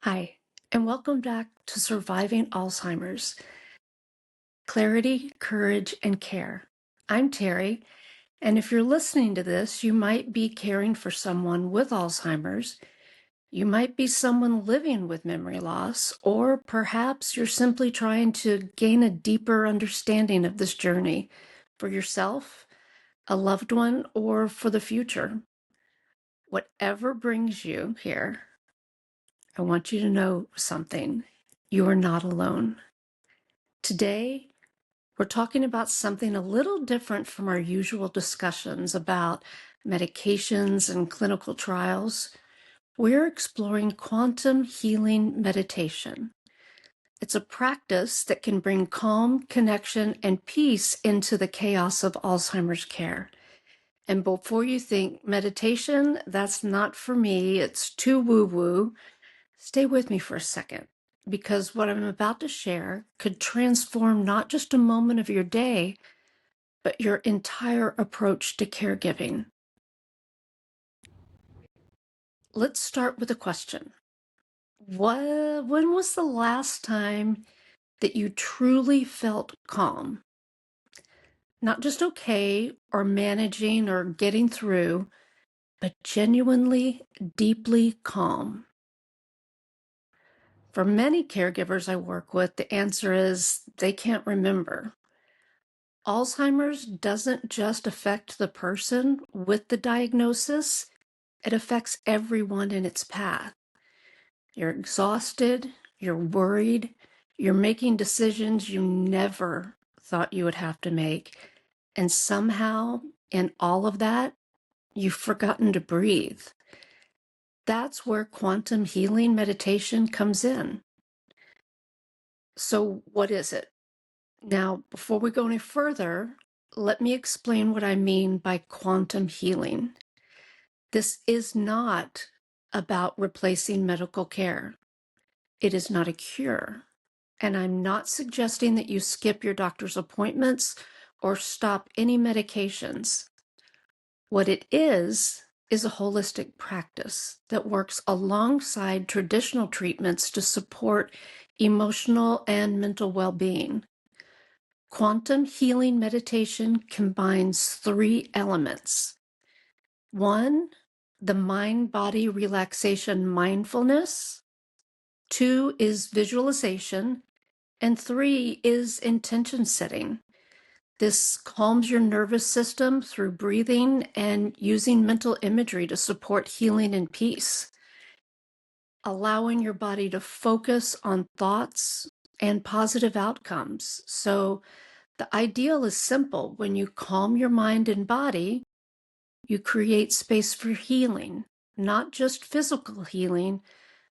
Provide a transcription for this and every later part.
Hi, and welcome back to Surviving Alzheimer's Clarity, Courage, and Care. I'm Terry, and if you're listening to this, you might be caring for someone with Alzheimer's. You might be someone living with memory loss, or perhaps you're simply trying to gain a deeper understanding of this journey for yourself, a loved one, or for the future. Whatever brings you here, I want you to know something. You are not alone. Today, we're talking about something a little different from our usual discussions about medications and clinical trials. We're exploring quantum healing meditation. It's a practice that can bring calm, connection, and peace into the chaos of Alzheimer's care. And before you think, meditation, that's not for me, it's too woo-woo, stay with me for a second, because what I'm about to share could transform not just a moment of your day, but your entire approach to caregiving. Let's start with a question. When was the last time that you truly felt calm? Not just okay or managing or getting through, but genuinely, deeply calm. For many caregivers I work with, the answer is they can't remember. Alzheimer's doesn't just affect the person with the diagnosis, it affects everyone in its path. You're exhausted, you're worried, you're making decisions you never thought you would have to make. And somehow, in all of that, you've forgotten to breathe. That's where quantum healing meditation comes in. So, what is it? Now, before we go any further, let me explain what I mean by quantum healing. This is not about replacing medical care. It is not a cure. And I'm not suggesting that you skip your doctor's appointments or stop any medications. What it is a holistic practice that works alongside traditional treatments to support emotional and mental well-being. Quantum healing meditation combines three elements. One, the mind-body relaxation mindfulness. Two is visualization. And three is intention setting. This calms your nervous system through breathing and using mental imagery to support healing and peace. Allowing your body to focus on thoughts and positive outcomes. So the ideal is simple. When you calm your mind and body, you create space for healing, not just physical healing,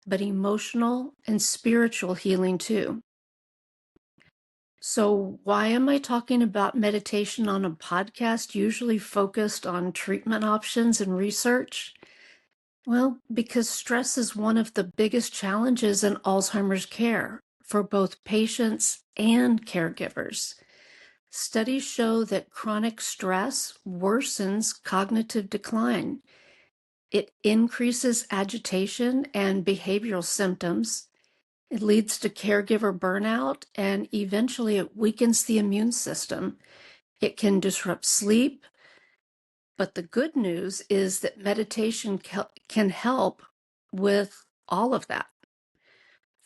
but emotional and spiritual healing too. So why am I talking about meditation on a podcast usually focused on treatment options and research? Well, because stress is one of the biggest challenges in Alzheimer's care for both patients and caregivers. Studies show that chronic stress worsens cognitive decline. It increases agitation and behavioral symptoms. It leads to caregiver burnout, and eventually it weakens the immune system. It can disrupt sleep, but the good news is that meditation can help with all of that.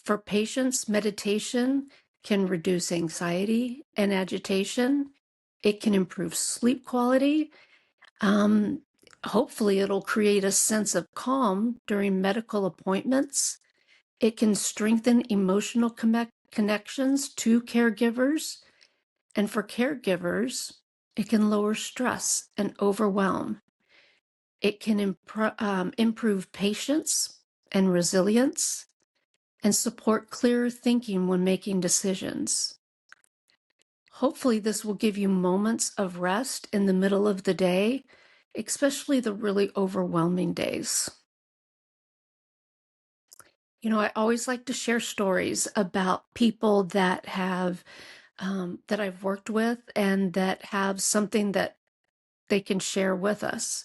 For patients, meditation can reduce anxiety and agitation. It can improve sleep quality. Hopefully, it'll create a sense of calm during medical appointments. It can strengthen emotional connections to caregivers. And for caregivers, it can lower stress and overwhelm. It can improve patience and resilience and support clearer thinking when making decisions. Hopefully, this will give you moments of rest in the middle of the day, especially the really overwhelming days. You know, I always like to share stories about people that have that I've worked with and that have something that they can share with us.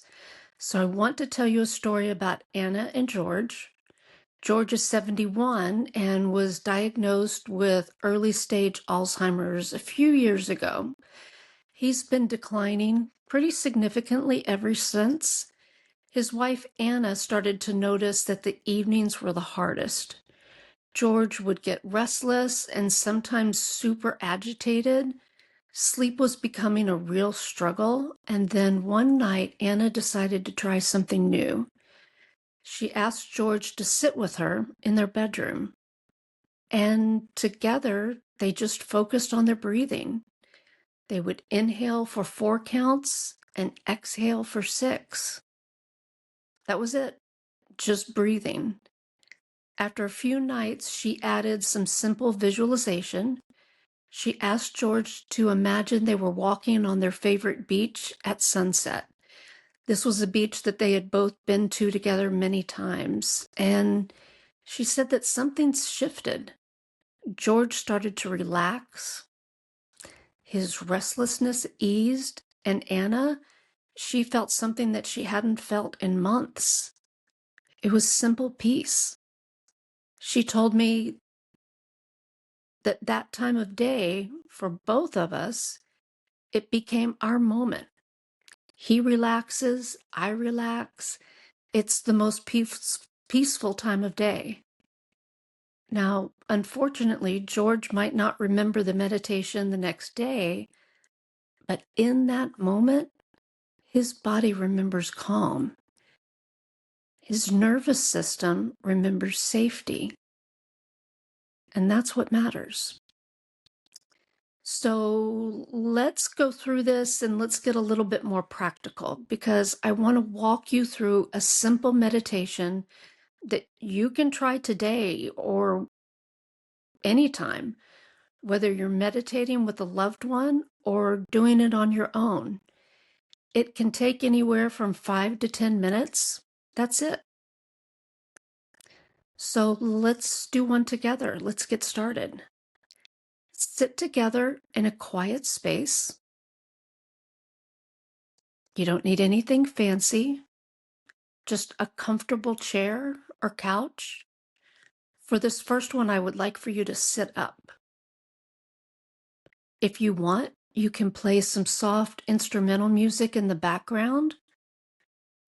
So I want to tell you a story about Anna and George. George is 71 and was diagnosed with early stage Alzheimer's a few years ago. He's been declining pretty significantly ever since. His wife, Anna, started to notice that the evenings were the hardest. George would get restless and sometimes super agitated. Sleep was becoming a real struggle. And then one night, Anna decided to try something new. She asked George to sit with her in their bedroom. And together, they just focused on their breathing. They would inhale for 4 counts and exhale for 6. That was it, just breathing. After a few nights, she added some simple visualization. She asked George to imagine they were walking on their favorite beach at sunset. This was a beach that they had both been to together many times. And she said that something shifted. George started to relax. His restlessness eased. And Anna, she felt something that she hadn't felt in months. It was simple peace. She told me that that time of day, for both of us, it became our moment. He relaxes, I relax. It's the most peaceful time of day. Now, unfortunately, George might not remember the meditation the next day, but in that moment, his body remembers calm. His nervous system remembers safety. And that's what matters. So let's go through this and let's get a little bit more practical, because I want to walk you through a simple meditation that you can try today or anytime, whether you're meditating with a loved one or doing it on your own. It can take anywhere from 5 to 10 minutes. That's it. So let's do one together. Let's get started. Sit together in a quiet space. You don't need anything fancy, just a comfortable chair or couch. For this first one, I would like for you to sit up. If you want, you can play some soft instrumental music in the background,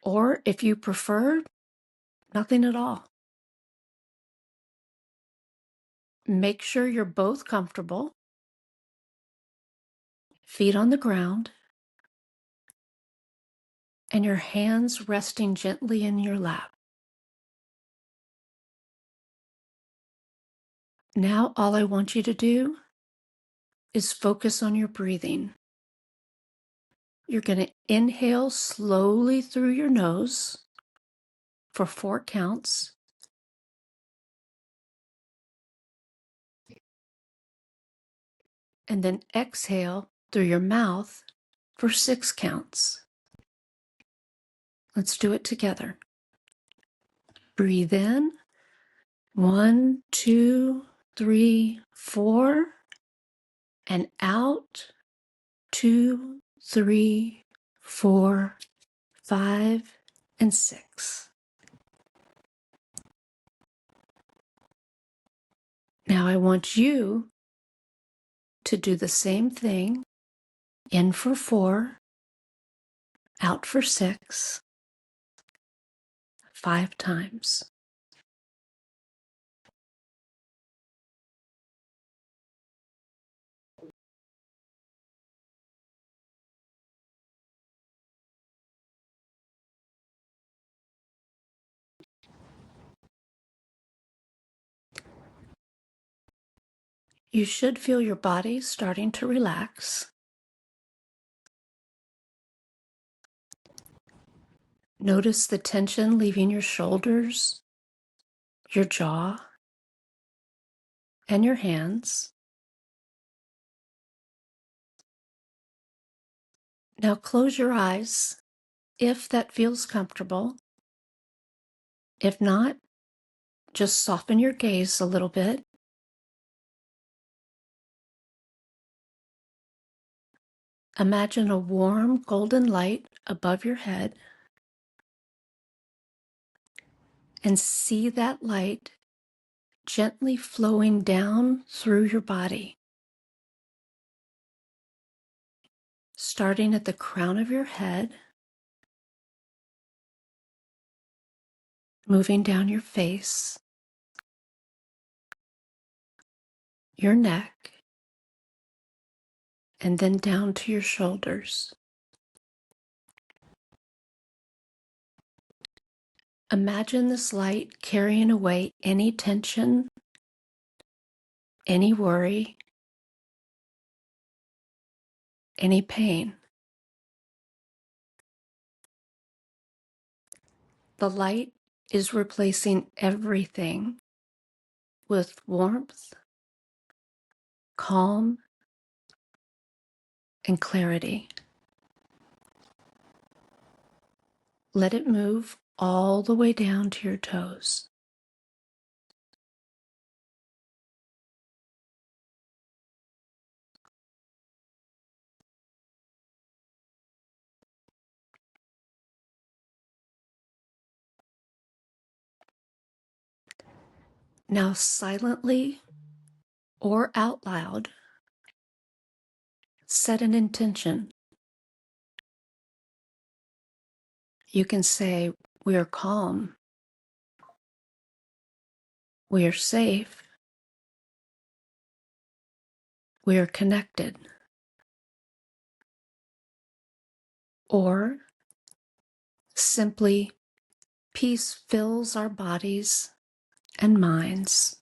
or if you prefer, nothing at all. Make sure you're both comfortable, feet on the ground, and your hands resting gently in your lap. Now, all I want you to do is focus on your breathing. You're going to inhale slowly through your nose for 4 counts. And then exhale through your mouth for 6 counts. Let's do it together. Breathe in. 1, 2, 3, 4. And out. 2, 3, 4, 5, and 6. Now I want you to do the same thing. In for 4, out for 6, 5 times. You should feel your body starting to relax. Notice the tension leaving your shoulders, your jaw, and your hands. Now close your eyes if that feels comfortable. If not, just soften your gaze a little bit. Imagine a warm golden light above your head. and see that light gently flowing down through your body, starting at the crown of your head, moving down your face, your neck, and then down to your shoulders. Imagine this light carrying away any tension, any worry, any pain. The light is replacing everything with warmth, calm, and clarity. Let it move all the way down to your toes. Now silently or out loud, set an intention. You can say, we are calm, we are safe, we are connected. Or simply, peace fills our bodies and minds.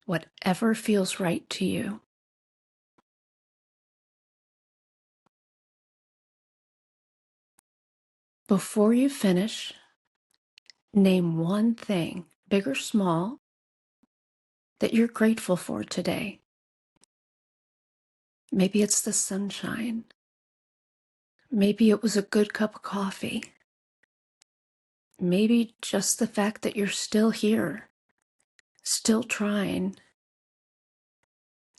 Whatever feels right to you. Before you finish, name one thing, big or small, that you're grateful for today. Maybe it's the sunshine. Maybe it was a good cup of coffee. Maybe just the fact that you're still here, still trying,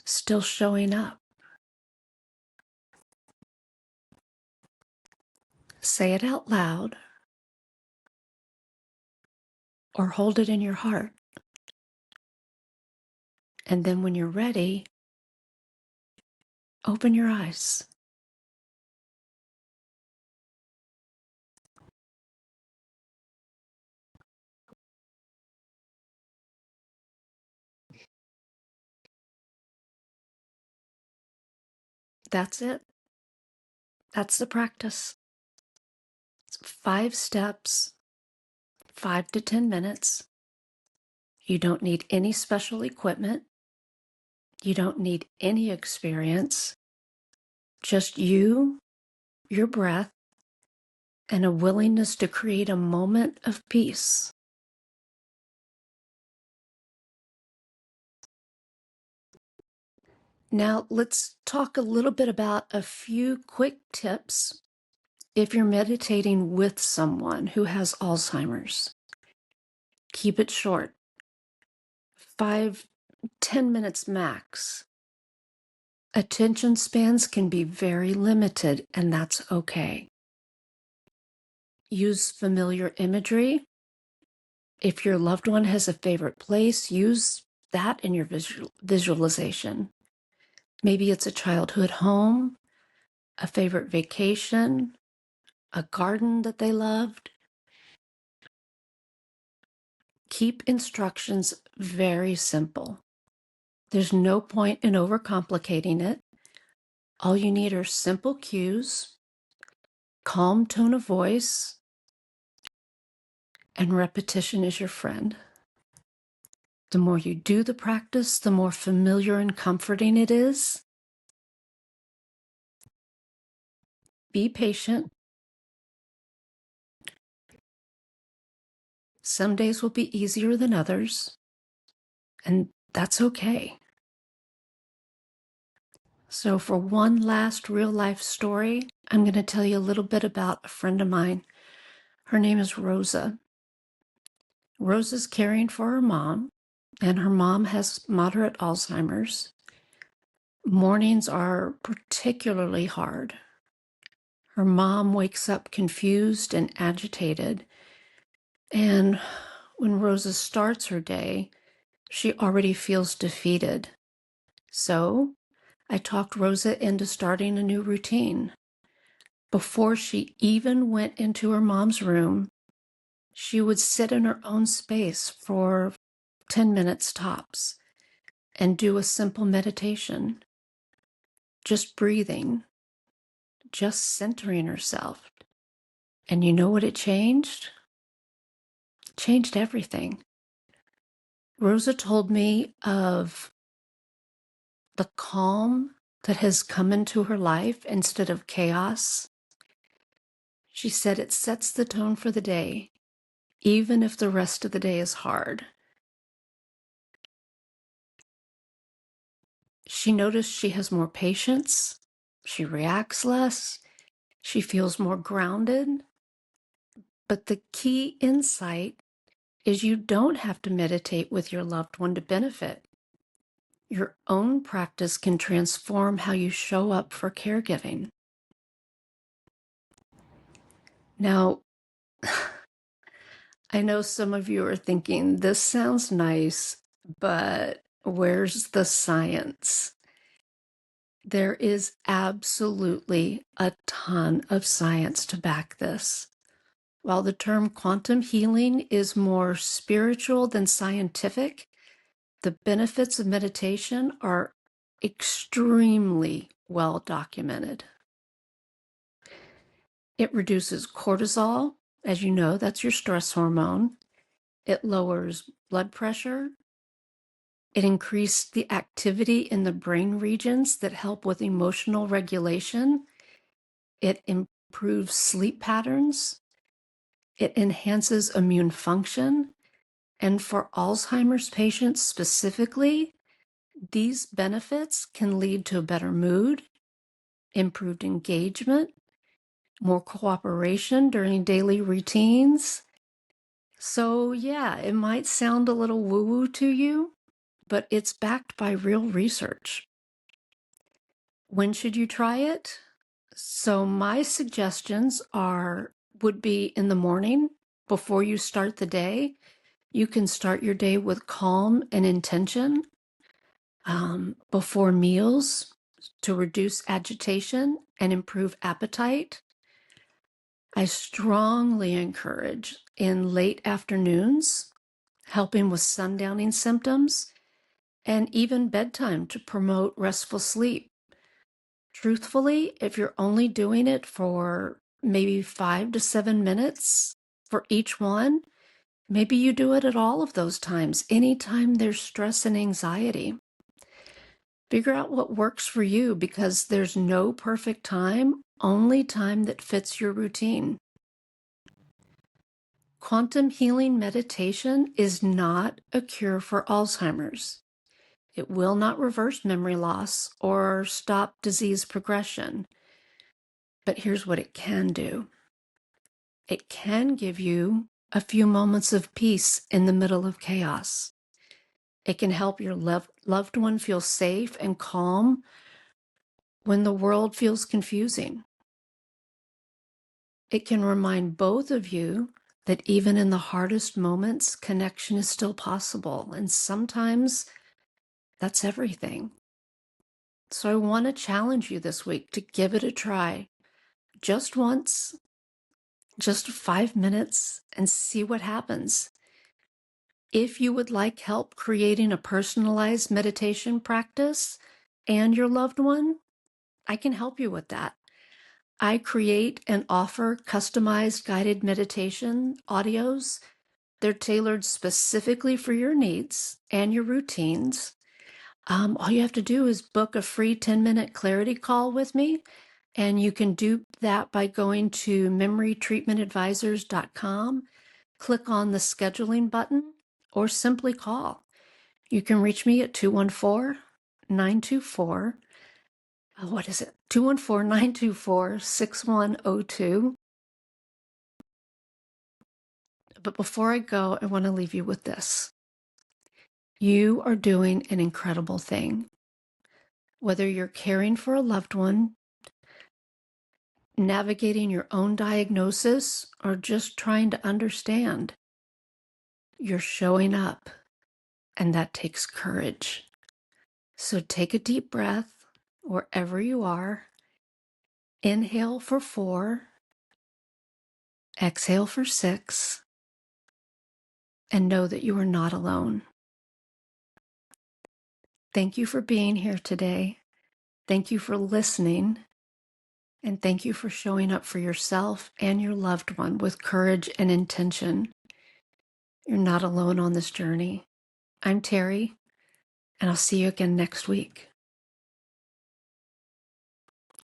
still showing up. Say it out loud or hold it in your heart. And then when you're ready, open your eyes. That's it. That's the practice. It's 5 steps, 5 to 10 minutes. You don't need any special equipment. You don't need any experience. Just you, your breath, and a willingness to create a moment of peace. Now, let's talk a little bit about a few quick tips if you're meditating with someone who has Alzheimer's. Keep it short, 5, 10 minutes max. Attention spans can be very limited, and that's okay. Use familiar imagery. If your loved one has a favorite place, use that in your visualization. Maybe it's a childhood home, a favorite vacation, a garden that they loved. Keep instructions very simple. There's no point in overcomplicating it. All you need are simple cues, calm tone of voice, and repetition is your friend. The more you do the practice, the more familiar and comforting it is. Be patient. Some days will be easier than others, and that's okay. So for one last real-life story, I'm going to tell you a little bit about a friend of mine. Her name is Rosa. Rosa's caring for her mom, and her mom has moderate Alzheimer's. Mornings are particularly hard. Her mom wakes up confused and agitated. And when Rosa starts her day, she already feels defeated. So I talked Rosa into starting a new routine. Before she even went into her mom's room, she would sit in her own space for 10 minutes tops and do a simple meditation, just breathing, just centering herself. And you know what it changed? It changed everything. Rosa told me of the calm that has come into her life instead of chaos. She said it sets the tone for the day, even if the rest of the day is hard. She noticed she has more patience, she reacts less, she feels more grounded. But the key insight is you don't have to meditate with your loved one to benefit. Your own practice can transform how you show up for caregiving. Now, I know some of you are thinking, this sounds nice, but where's the science? There is absolutely a ton of science to back this. While the term quantum healing is more spiritual than scientific, the benefits of meditation are extremely well documented. It reduces cortisol. As you know, that's your stress hormone. It lowers blood pressure. It increases the activity in the brain regions that help with emotional regulation. It improves sleep patterns. It enhances immune function. And for Alzheimer's patients specifically, these benefits can lead to a better mood, improved engagement, more cooperation during daily routines. So yeah, it might sound a little woo-woo to you, but it's backed by real research. When should you try it? So my suggestions would be in the morning before you start the day. You can start your day with calm and intention. Before meals to reduce agitation and improve appetite. I strongly encourage in late afternoons, helping with sundowning symptoms, and even bedtime to promote restful sleep. Truthfully, if you're only doing it for maybe 5 to 7 minutes for each one, maybe you do it at all of those times, anytime there's stress and anxiety. Figure out what works for you because there's no perfect time, only time that fits your routine. Quantum healing meditation is not a cure for Alzheimer's. It will not reverse memory loss or stop disease progression. But here's what it can do. It can give you a few moments of peace in the middle of chaos. It can help your loved one feel safe and calm when the world feels confusing. It can remind both of you that even in the hardest moments, connection is still possible. And sometimes that's everything. So I want to challenge you this week to give it a try. Just once, just 5 minutes, and see what happens. If you would like help creating a personalized meditation practice and your loved one, I can help you with that. I create and offer customized guided meditation audios. They're tailored specifically for your needs and your routines. All you have to do is book a free 10-minute clarity call with me, and you can do that by going to memorytreatmentadvisors.com, click on the scheduling button, or simply call. You can reach me at 214-924 what is it? 214-924-6102. But before I go, I want to leave you with this. You are doing an incredible thing. Whether you're caring for a loved one, navigating your own diagnosis, or just trying to understand, You're showing up, and that takes courage. So take a deep breath wherever you are. Inhale for 4, exhale for 6, and know that you are not alone. Thank you for being here today. Thank you for listening. And thank you for showing up for yourself and your loved one with courage and intention. You're not alone on this journey. I'm Terry, and I'll see you again next week.